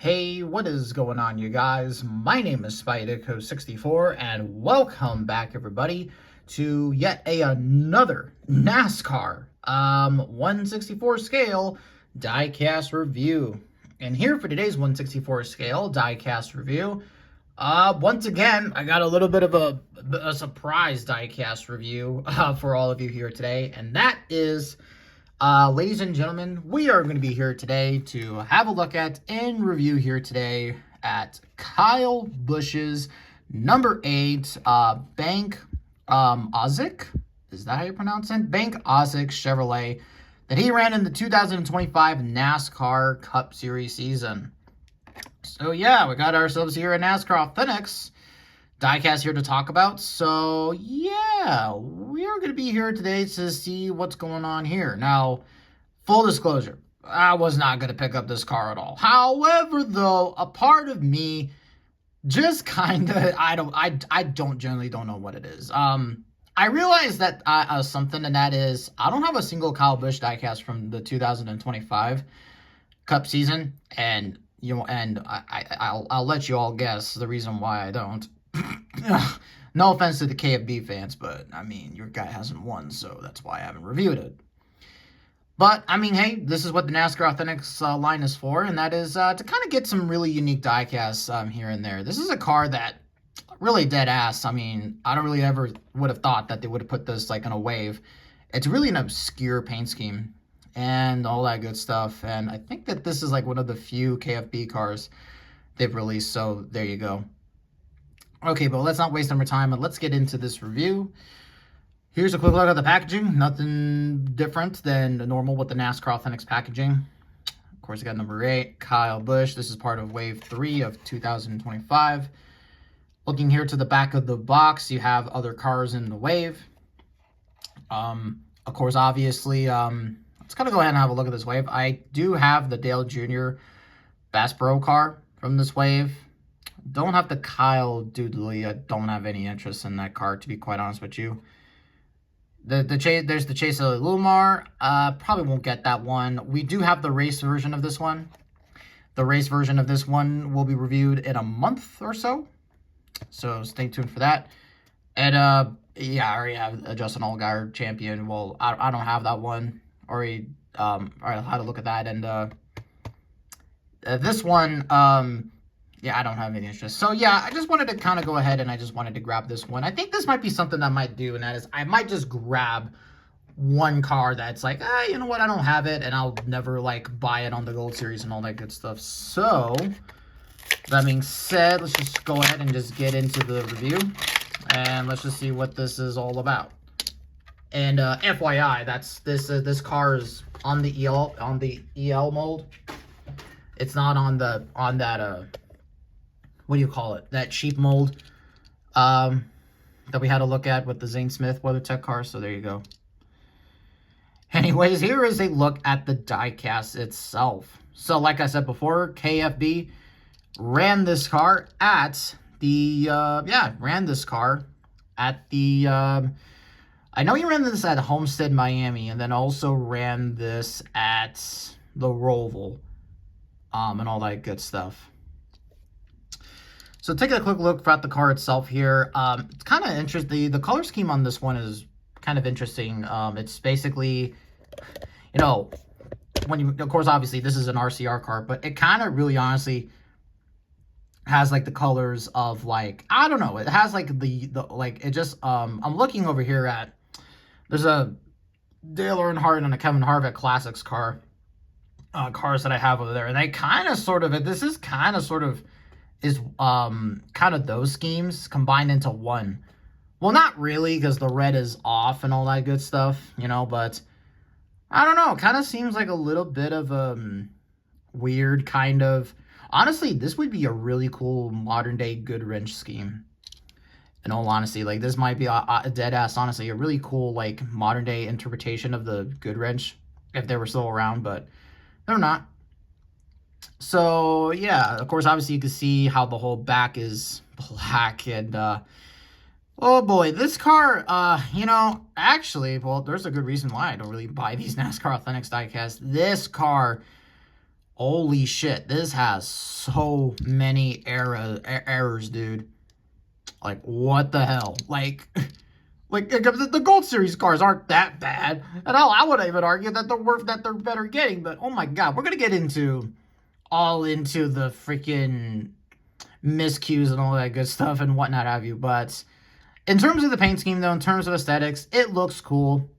Hey, what is going on, you guys? My name is BankOzk, and welcome back, everybody, to yet another NASCAR 164 scale diecast review. And here for today's 164 scale diecast review, once again, I got a little bit of a surprise diecast review for all of you here today, and that is. Ladies and gentlemen, we are going to be here today to have a look at and review here today at Kyle Busch's number 8 BankOzk. Is that how you pronounce it? BankOzk Chevrolet that he ran in the 2025 NASCAR Cup Series season. So yeah, we got ourselves here a NASCAR Authentics diecast here to talk about. So yeah, we are going to be here today to see what's going on here. Now, full disclosure, I was not going to pick up this car at all. However, though, a part of me just kind of, I don't generally don't know what it is. I realized that something, and that is I don't have a single Kyle Busch diecast from the 2025 Cup season, and I'll let you all guess the reason why I don't. No offense to the KFB fans, but I mean, your guy hasn't won, so that's why I haven't reviewed it. But I mean, hey, this is what the NASCAR Authentics line is for, and that is to kind of get some really unique diecasts here and there. This is a car that really dead ass. I mean, I don't really ever would have thought that they would have put this like in a wave. It's really an obscure paint scheme and all that good stuff. And I think that this is like one of the few KFB cars they've released. So there you go. Okay, but let's not waste any more time and let's get into this review. Here's a quick look at the packaging. Nothing different than the normal with the NASCAR Authentics packaging. Of course, I got number 8, Kyle Busch. This is part of Wave 3 of 2025. Looking here to the back of the box, you have other cars in the wave. Of course, obviously, let's kind of go ahead and have a look at this wave. I do have the Dale Jr. Bass Pro car from this wave. Don't have the Kyle Doodley. I don't have any interest in that car, to be quite honest with you. There's the Chase of Lumar. Probably won't get that one. We do have the race version of this one. The race version of this one will be reviewed in a month or so. So stay tuned for that. And yeah, I already have a Justin Allgaier champion. Well, I don't have that one. Already I had to look at that. And this one, yeah, I don't have any interest. So, yeah, I just wanted to kind of go ahead and I just wanted to grab this one. I think this might be something that I might do, and that is I might just grab one car that's like, you know what, I don't have it, and I'll never, like, buy it on the Gold Series and all that good stuff. So, that being said, let's just go ahead and just get into the review, and let's just see what this is all about. And FYI, this car is on the EL mold. It's not on that what do you call it? That cheap mold that we had to look at with the Zane Smith WeatherTech car. So there you go. Anyways, here is a look at the diecast itself. So like I said before, KFB ran this car at the, ran this car at the, I know he ran this at Homestead, Miami, and then also ran this at the Roval, and all that good stuff. So taking a quick look at the car itself here, it's kind of interesting. The color scheme on this one is kind of interesting. It's basically, you know, of course, obviously this is an RCR car, but it kind of really honestly has like the colors of like, I don't know, it has like the like, it just, I'm looking over here at, there's a Dale Earnhardt and a Kevin Harvick Classics car, cars that I have over there, and they kind of sort of, this is kind of sort of, is kind of those schemes combined into one. Well, not really, because the red is off and all that good stuff, you know, but I don't know, kind of seems like a little bit of a weird kind of, honestly, this would be a really cool modern day good wrench scheme. In all honesty, like this might be a dead ass, honestly, a really cool like modern day interpretation of the good wrench if they were still around, but they're not. So, yeah, of course, obviously, you can see how the whole back is black, and, oh, boy, this car, you know, actually, well, there's a good reason why I don't really buy these NASCAR Authentics diecast. This car, Holy shit, this has so many errors, dude. Like, what the hell? Like, the Gold Series cars aren't that bad. And I would even argue that they're better getting. But, oh my God, we're going to get into the freaking miscues and all that good stuff and whatnot have you. But in terms of the paint scheme, though, in terms of aesthetics, it looks cool.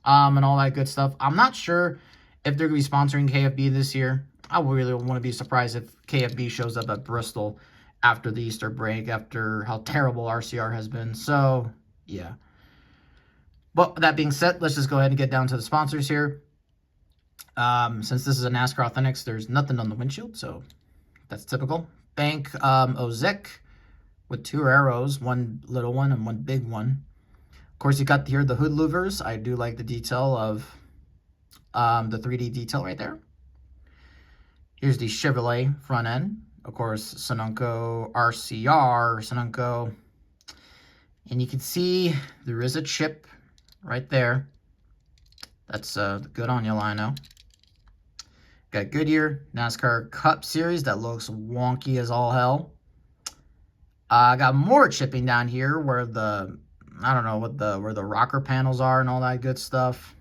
And all that good stuff. I'm not sure if they're going to be sponsoring KFB this year. I really wouldn't be surprised if KFB shows up at Bristol after the Easter break, after how terrible RCR has been. So, yeah. But that being said, let's just go ahead and get down to the sponsors here. Since this is a NASCAR Authentics, there's nothing on the windshield, so that's typical. BankOzk with 2 arrows, one little one and one big one. Of course, you got here the hood louvers. I do like the detail of the 3D detail right there. Here's the Chevrolet front end. Of course, Sonunco RCR, Sonunco. And you can see there is a chip right there. That's good on you, Lino. Got Goodyear NASCAR Cup Series. That looks wonky as all hell. I got more chipping down here where the, I don't know where the rocker panels are and all that good stuff.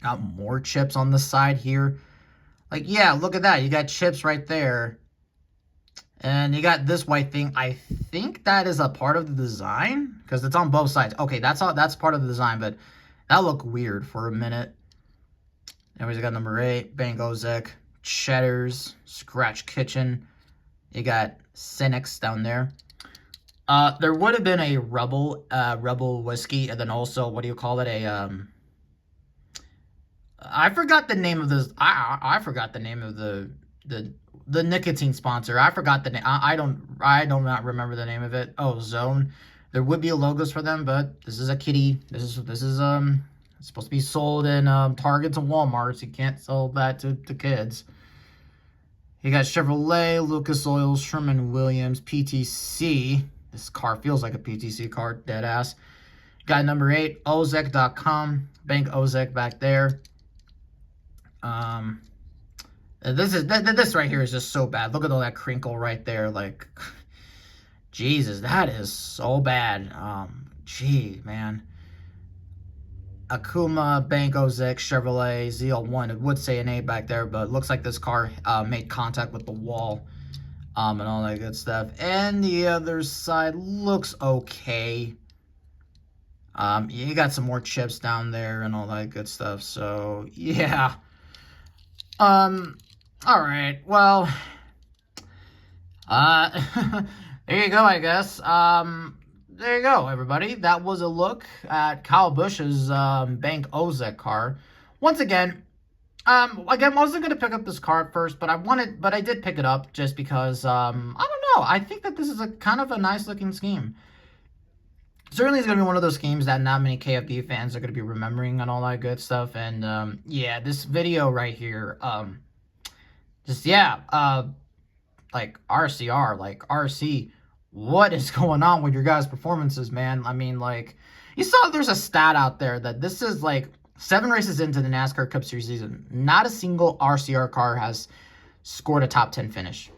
Got more chips on the side here. Like, yeah, look at that. You got chips right there. And you got this white thing. I think that is a part of the design because it's on both sides. Okay, that's part of the design, but that looked weird for a minute. Anyways, I got number 8, BankOzk, Cheddar's, Scratch Kitchen. You got Cynics down there. There would have been a Rebel whiskey, and then also, what do you call it? I forgot the name of this. I forgot the name of the nicotine sponsor. I forgot the name. I do not remember the name of it. Oh, Zone. There would be logos for them, but this is a kitty. This is it's supposed to be sold in Targets and Walmarts. You can't sell that to kids. You got Chevrolet, Lucas Oils, Sherman-Williams, PTC. This car feels like a PTC car, dead ass. Got number 8, Ozek.com, BankOzk back there. This right here is just so bad. Look at all that crinkle right there. Like, Jesus, that is so bad. Gee, man. Akuma, BankOzk, Chevrolet, ZL1. It would say an A back there, but it looks like this car made contact with the wall and all that good stuff. And the other side looks okay. You got some more chips down there and all that good stuff. So, yeah. All right. Well, there you go, I guess. There you go, everybody. That was a look at Kyle Busch's BankOzk car. Once again, I wasn't going to pick up this car at first, but I did pick it up just because, I don't know. I think that this is a kind of a nice looking scheme. Certainly it's going to be one of those schemes that not many KFB fans are going to be remembering and all that good stuff. And, yeah, this video right here, like RCR, like RC, what is going on with your guys' performances, man? I mean, like, you saw there's a stat out there that this is like 7 races into the NASCAR Cup Series season. Not a single RCR car has scored a top 10 finish.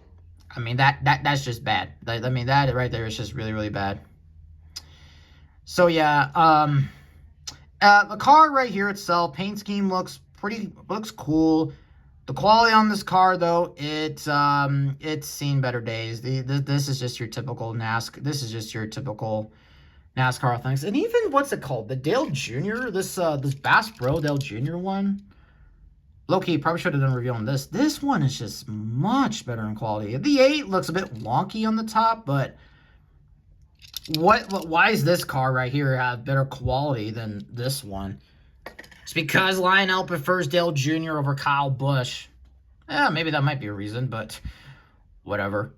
I mean, that's just bad. I mean, that right there is just really, really bad. So, yeah, the car right here itself, paint scheme looks cool. The quality on this car, though, it's seen better days. This is just your typical NASCAR. This is just your typical NASCAR things. And even what's it called? The Dale Jr. This Bass Pro Dale Jr. one. Low-key, probably should have done a review on this. This one is just much better in quality. The 8 looks a bit wonky on the top, but why is this car right here have better quality than this one? It's because Lionel prefers Dale Jr. over Kyle Busch. Yeah, maybe that might be a reason, but whatever.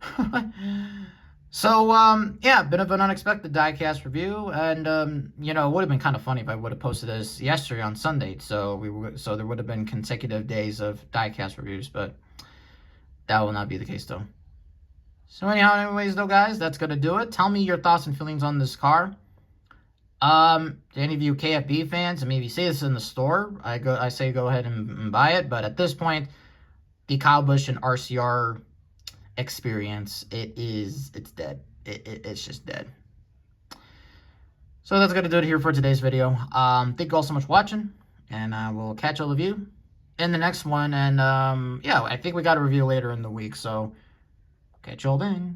So, yeah, bit of an unexpected diecast review, and, you know, it would have been kind of funny if I would have posted this yesterday on Sunday, so there would have been consecutive days of diecast reviews, but that will not be the case, though. So, anyways, though, guys, that's going to do it. Tell me your thoughts and feelings on this car. To any of you KFB fans, I mean, if you see this in the store, I say go ahead and buy it. But at this point, the Kyle Busch and RCR experience, it's dead. It's just dead. So that's going to do it here for today's video. Thank you all so much for watching, and I will catch all of you in the next one. And yeah, I think we got a review later in the week, so catch you all then.